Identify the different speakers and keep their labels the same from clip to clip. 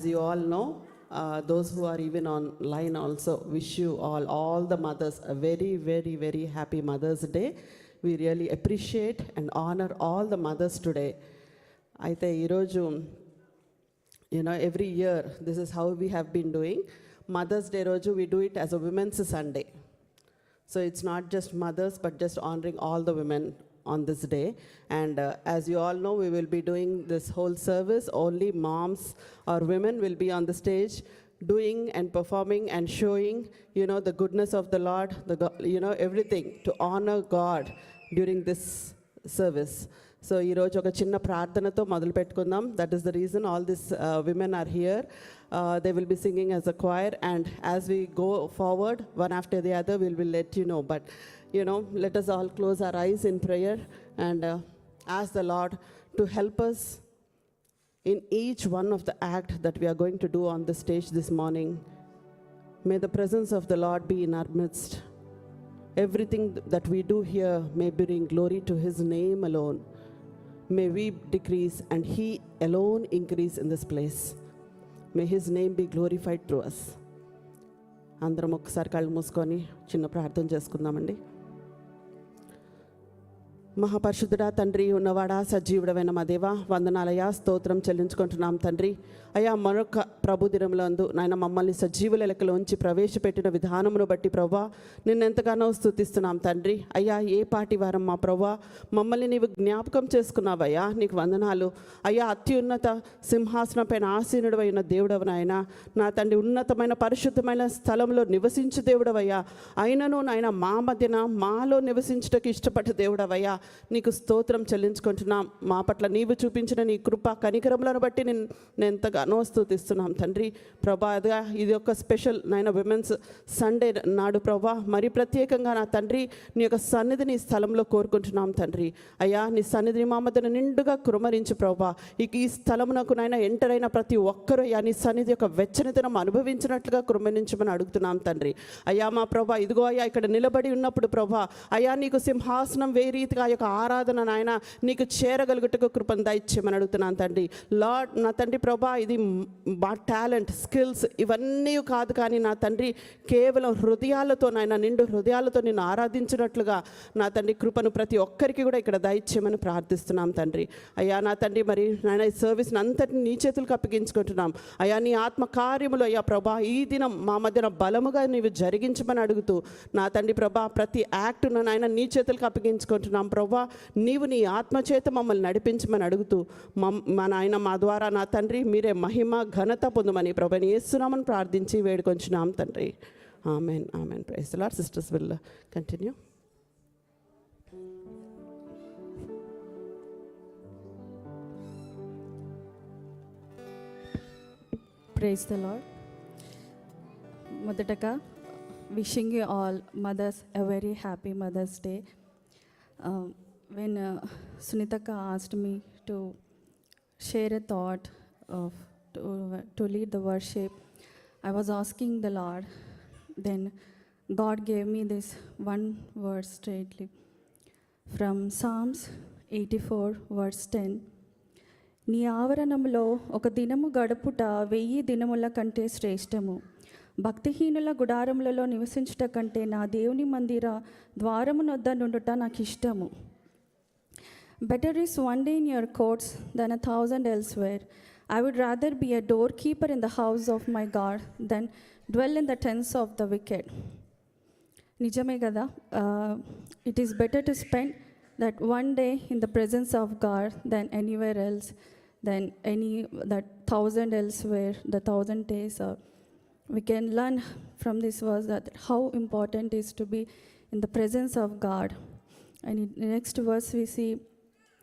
Speaker 1: As you all know, those who are even online also wish you all the mothers a very, very, very happy Mother's Day. We really appreciate and honor all the mothers today. అయితే ఈరోజు every year this is how we have been doing. Mother's Day రోజు we do it as a Women's Sunday. So it's not just mothers, but just honoring all the women on this day. And as you all know, we will be doing this whole service. Only moms or women will be on the stage doing and performing and showing, the goodness of the Lord, everything to honor God during this service. So ఈరోజు ఒక చిన్న ప్రార్థనతో మొదలు పెట్టుకుందాం. That is the reason all these women are here. They will be singing as a choir, and as we go forward, one after the other, we will let you know. But, let us all close our eyes in prayer and ask the Lord to help us in each one of the act that we are going to do on the stage this morning. May the presence of the Lord be in our midst. Everything that we do here may bring glory to His name alone. May we decrease and He alone increase in this place. May His name be glorified through us. అందరం ఒకసారి కళ్ళు మూసుకొని చిన్న ప్రార్థన చేసుకుందామండి. మహాపరిశుద్ధుడా తండ్రి, ఉన్నవాడా, సజీవుడమైన మా దేవా, వందనాలయా, స్తోత్రం చెల్లించుకుంటున్నాం తండ్రి. అయ్యా, మరొక ప్రభు దినములందు నాయన మమ్మల్ని సజీవుల లెక్కలోంచి ప్రవేశపెట్టిన విధానమును బట్టి ప్రభా నిన్నెంతగానో స్తుతిస్తున్నాం తండ్రి. అయ్యా, ఏ పాటి వారం మా ప్రభా మమ్మల్ని నీవు జ్ఞాపకం చేసుకున్నావయ్యా, నీకు వందనాలు. అయ్యా, అత్యున్నత సింహాసనం పైన ఆసీనుడు అయిన దేవుడవనాయన నా తండ్రి, ఉన్నతమైన పరిశుద్ధమైన స్థలంలో నివసించు దేవుడవయ్యా. అయినను నాయన మా మధ్యన మాలో నివసించుటకు ఇష్టపడ్డ దేవుడవయ్యా, నీకు స్తోత్రం చెల్లించుకుంటున్నాం. మా పట్ల నీవు చూపించిన నీ కృప కనికరములను బట్టి నేను ఎంతగానో స్తుతిస్తున్నాం తండ్రి. ప్రభా, ఇది ఒక స్పెషల్ నాయన విమెన్స్ సండే నాడు ప్రభా మరి ప్రత్యేకంగా నా తండ్రి నీ యొక్క సన్నిధిని ఈ స్థలంలో కోరుకుంటున్నాం తండ్రి. అయ్యా, నీ సన్నిధిని మా మధ్యన నిండుగా కురుమరించి ప్రభా ఈ స్థలమునకు నాయన ఎంటర్ అయిన ప్రతి ఒక్కరూ అయ్యా నీ సన్నిధి యొక్క వెచ్చనితనం అనుభవించినట్లుగా కురుమరించమని అడుగుతున్నాం తండ్రి. అయ్యా మా ప్రభా, ఇదిగో అయ్యా ఇక్కడ నిలబడి ఉన్నప్పుడు ప్రభా అయ్యా నీకు సింహాసనం వే రీతిగా యొక్క ఆరాధన నాయన నీకు చేరగలుగుటకు కృపను దయచేయమని అడుగుతున్నాను తండ్రి. లార్డ్ నా తండ్రి ప్రభా, ఇది మా టాలెంట్ స్కిల్స్ ఇవన్నీ కాదు, కానీ నా తండ్రి కేవలం హృదయాలతో నాయన నిండు హృదయాలతో నిన్ను ఆరాధించినట్లుగా నా తండ్రి కృపను ప్రతి ఒక్కరికి కూడా ఇక్కడ దయచేయమని ప్రార్థిస్తున్నాం తండ్రి. అయ్యా నా తండ్రి, మరి నాయన ఈ సర్వీస్ని అంతటిని నీ చేతులకు అప్పగించుకుంటున్నాం. అయ్యా, నీ ఆత్మ కార్యములు అయ్యా ప్రభా ఈ దినం మా మధ్యన బలముగా నీవు జరిగించమని అడుగుతూ నా తండ్రి ప్రభా ప్రతి యాక్ట్ను నాయన నీ చేతులకు అప్పగించుకుంటున్నాం ప్రభా. నీవు నీ ఆత్మచేత మమ్మల్ని నడిపించమని అడుగుతూ మా నాయన మా ద్వారా నా తండ్రి మీరే మహిమ ఘనత పొందమని ప్రభుని యేసునామమున ప్రార్థించి వేడుకొంచున్నాం తండ్రి. Amen, amen. Praise the Lord. Sisters will continue.
Speaker 2: Praise the Lord. మొదటగా wishing you all mothers a very happy Mother's Day. When Sunitaka asked me to share a thought to lead the worship, I was asking the Lord. Then God gave me this one verse straightly from Psalms 84 verse 10. నీ ఆవరణంలో ఒక దినము గడుపుట 1000 దినముల కంటే శ్రేష్టము. భక్తిహీనుల గుడారములలో నివసించుట కంటే నా దేవుని మందిర ద్వారము నొద్ద నుండుట నాకు ఇష్టము. Better is one day in your courts than 1,000 elsewhere. I would rather be a doorkeeper in the house of my God than dwell in the tents of the wicked. నిజమే కదా. It is better to spend that one day in the presence of God than anywhere else, than that 1,000 elsewhere, the 1,000 days. We can learn from this verse that how important it is to be in the presence of God. And in the next verse we see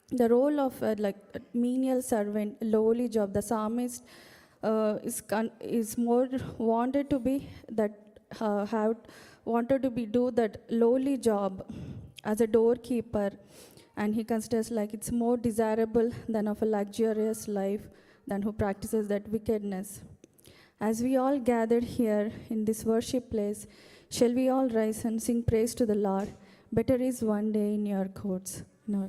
Speaker 2: the role of like a menial servant, lowly job. The psalmist is more wanted to be that wanted to be do that lowly job as a doorkeeper, and he considers like it's more desirable than of a luxurious life than who practices that wickedness. As we all gathered here in this worship place, shall we all rise and sing praise to the Lord? Better is one day in your courts. No.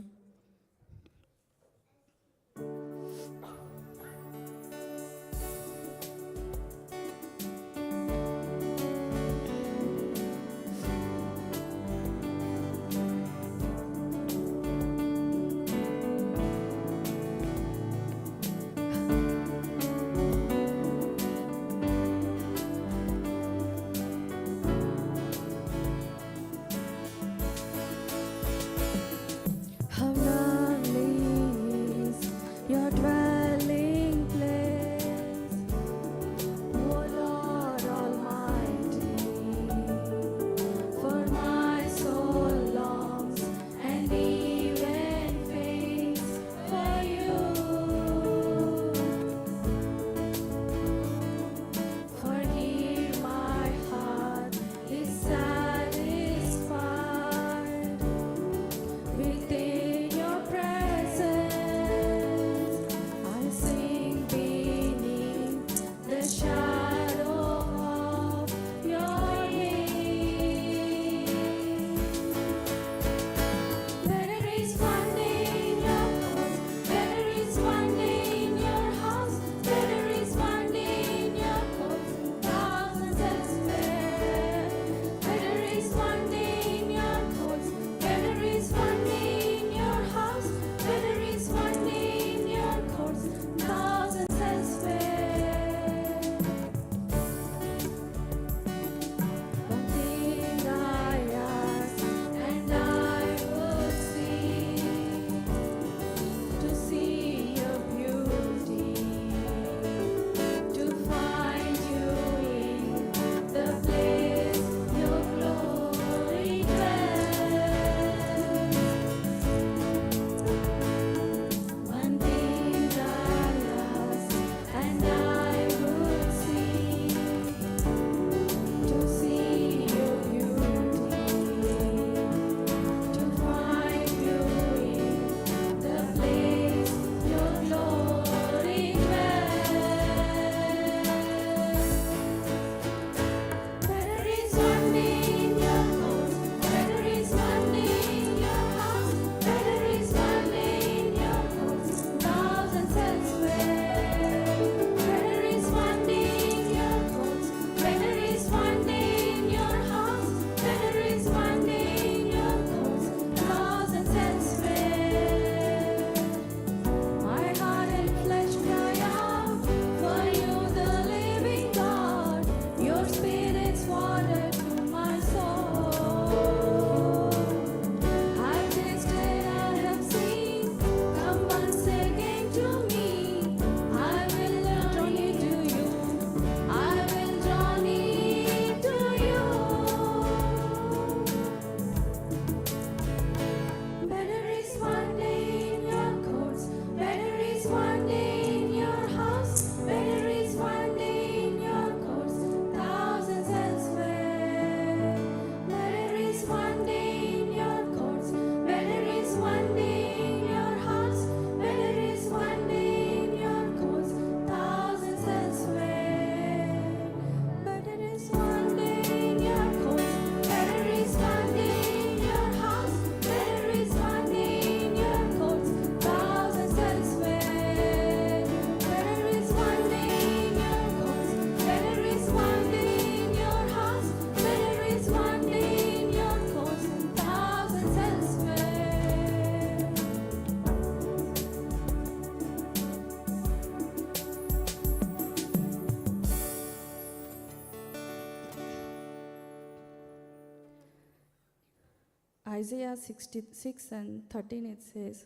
Speaker 2: Isaiah 66 and 13 it says,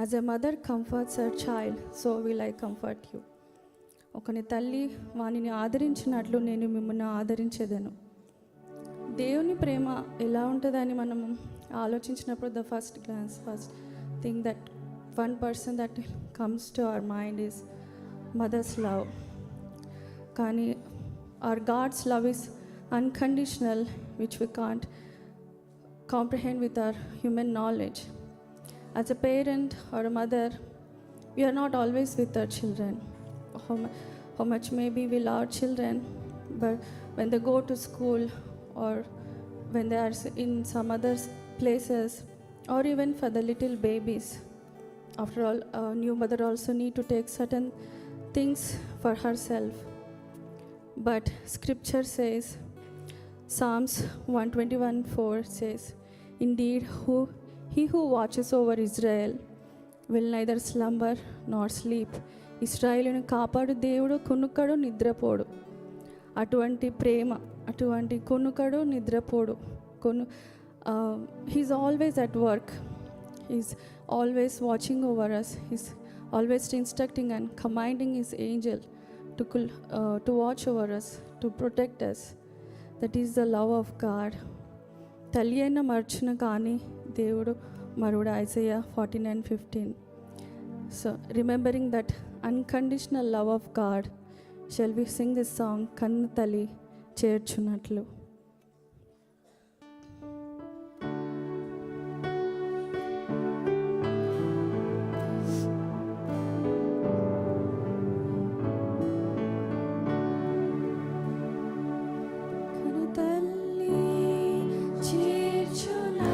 Speaker 2: "As a mother comforts her child, so will I comfort you." ఒకని తల్లి వానిని ఆదరించినట్లు నేను మిమ్మల్ని ఆదరించేదను. దేవుని ప్రేమ ఎలా ఉంటుందని మనం ఆలోచించినప్పుడు first thing that one person that comes to our mind is mother's love. కానీ our God's love is unconditional, which we can't comprehend with our human knowledge. As a parent or a mother, we are not always with our children. How much maybe we love our children, but when they go to school or when they are in some other places, or even for the little babies, after all, a new mother also need to take certain things for herself. But scripture says, Psalms 121:4 says, "Indeed, he who watches over Israel will neither slumber nor sleep." ఇశ్రాయేలును కాపాడు దేవుడు కొనుక్కడు నిద్రపోడు. అటువంటి ప్రేమ, అటువంటి కొనుక్కడు నిద్రపోడు. He's always at work. He's always watching over us. He's always instructing and commanding his angel to watch over us, to protect us. That is the love of God. తల్లి అయిన మర్చిన కానీ దేవుడు మరుడు. Isaiah 49:15. So remembering that unconditional love of God, shall we sing this song, కన్ను తల్లి చేర్చున్నట్లు.
Speaker 3: చేర్చునా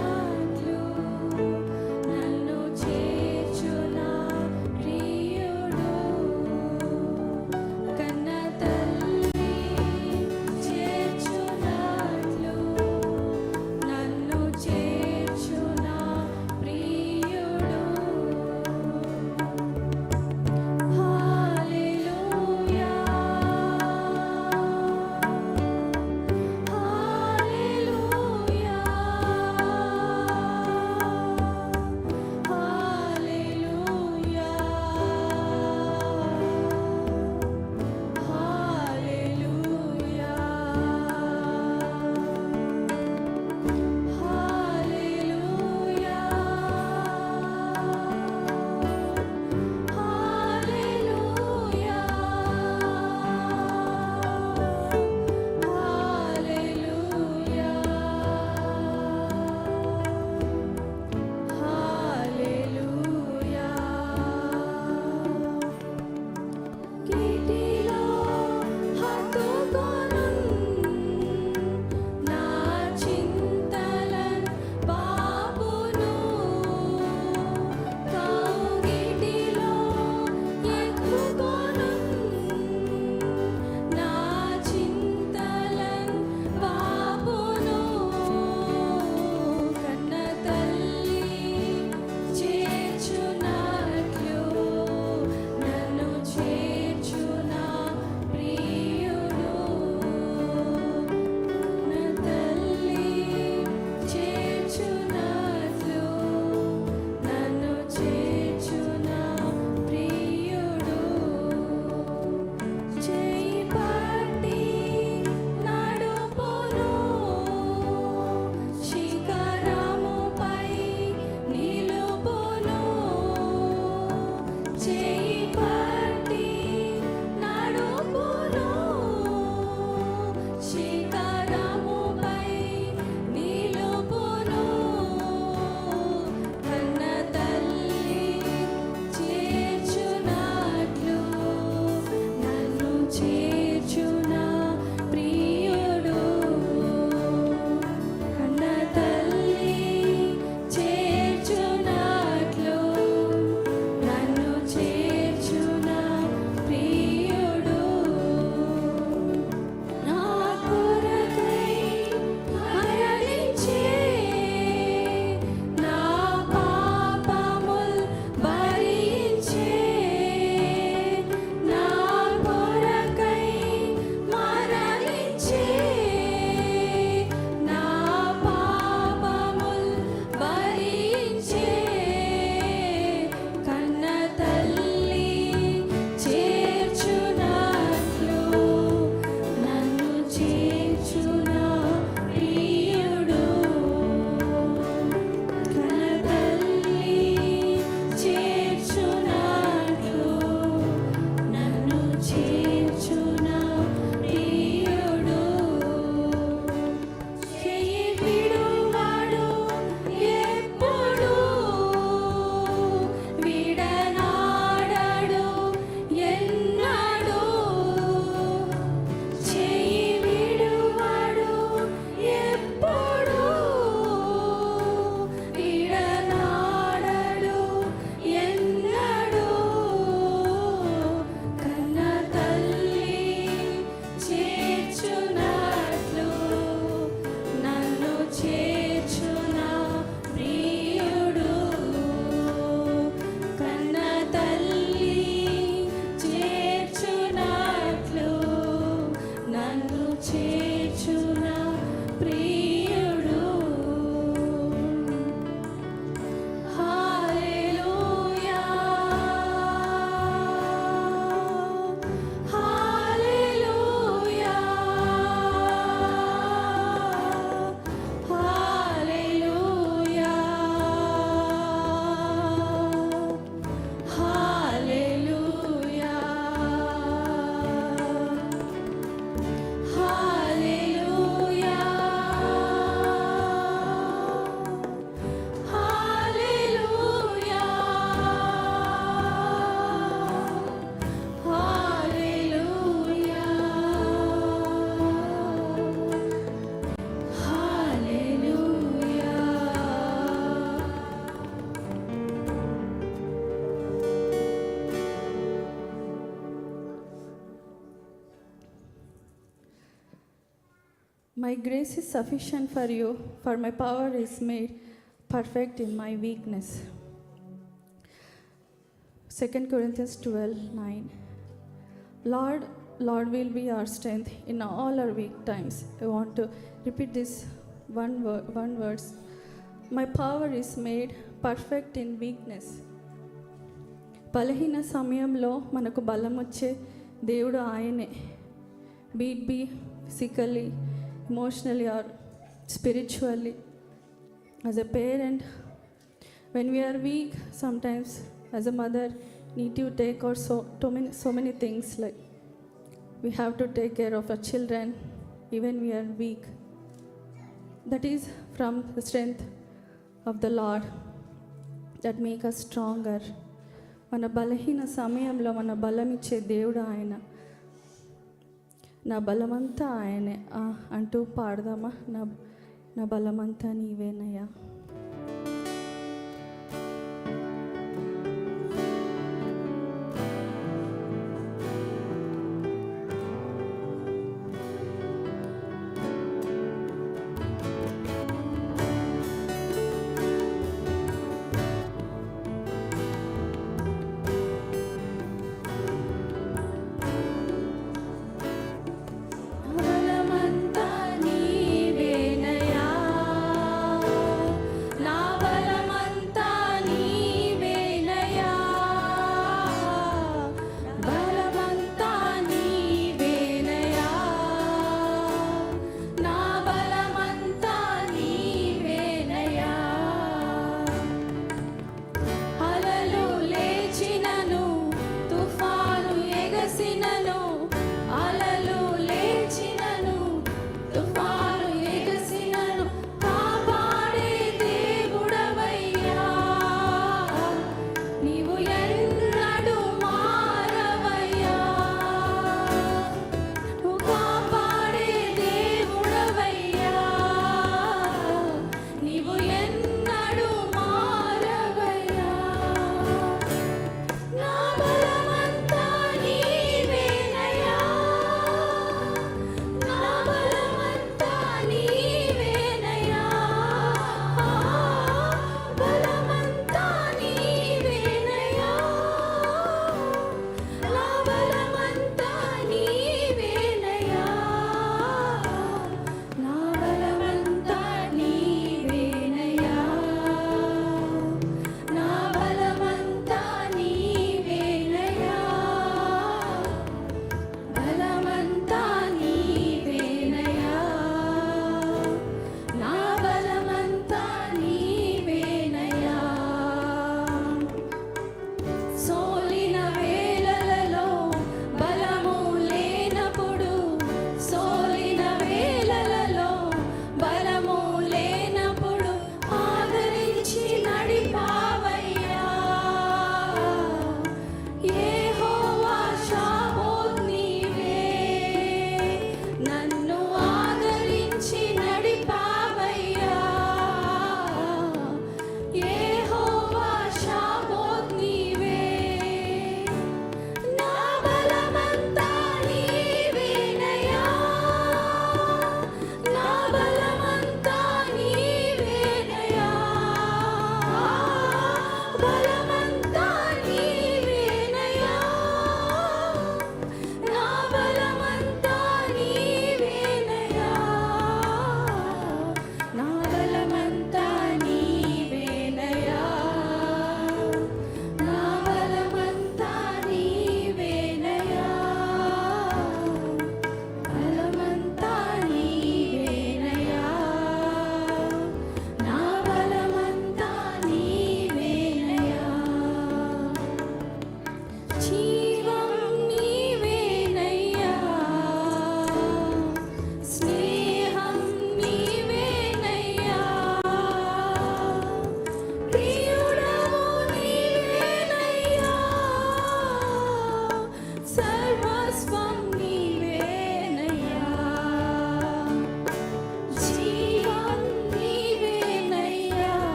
Speaker 2: My grace is sufficient for you, for my power is made perfect in my weakness. 2 Corinthians 12:9. Lord, Lord will be our strength in all our weak times. I want to repeat this one verse. My power is made perfect in weakness. బలహీన సమయంలో మనకు బలం వచ్చే దేవుడు ఆయనే. Be physically, emotionally or spiritually. As a parent, when we are weak, sometimes as a mother need to take our so many things, like we have to take care of our children even we are weak. That is from the strength of the Lord that make us stronger. మన బలహీన సమయంలో మన బలం ఇచ్చే దేవుడు ఆయన. నా బలమంతా ఆయనే అంటూ పాడదామా? నా బలమంతా నీవేనయ్యా.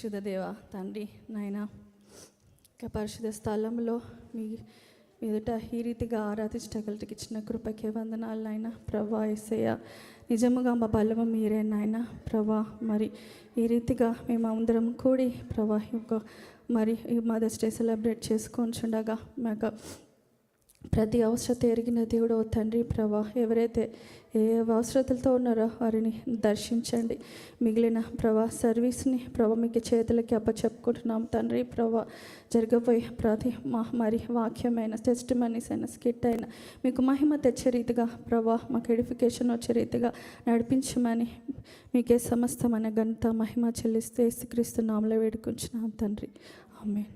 Speaker 2: పరిశుద్ధ దేవ తండ్రి నాయన పరిశుద్ధ స్థలంలో మీ మీదట ఈ రీతిగా ఆరాధించగలటికి ఇచ్చిన కృపకే వందనాలు నాయన. ప్రభా యేసయ్య నిజముగా మా బలము మీరే నాయన. ప్రభా మరి ఈ రీతిగా మేము అందరం కూడి ప్రభా మరి ఈ మదర్స్ డే సెలబ్రేట్ చేసుకొనిచుండగా మాకు ప్రతి అవసరత ఎరిగిన దేవుడు తండ్రి. ప్రభా ఎవరైతే ఏ అవసరతలతో ఉన్నారో వారిని దర్శించండి. మిగిలిన ప్రభా సర్వీస్ని ప్రభా మీకు చేతులకి అప్పచెప్పుకుంటున్నాం తండ్రి. ప్రభా జరగబోయే ప్రతి మరి వాక్యమైన టెస్టిమనీస్ అయిన స్కిట్ అయినా మీకు మహిమ తెచ్చే రీతిగా ప్రభా మాకు ఎడిఫికేషన్ వచ్చే రీతిగా నడిపించమని మీకే సమస్తమైన ఘనత మహిమ చెల్లిస్తూ యేసుక్రీస్తు నామములో వేడుకుంటున్నాం తండ్రి. ఆమేన్.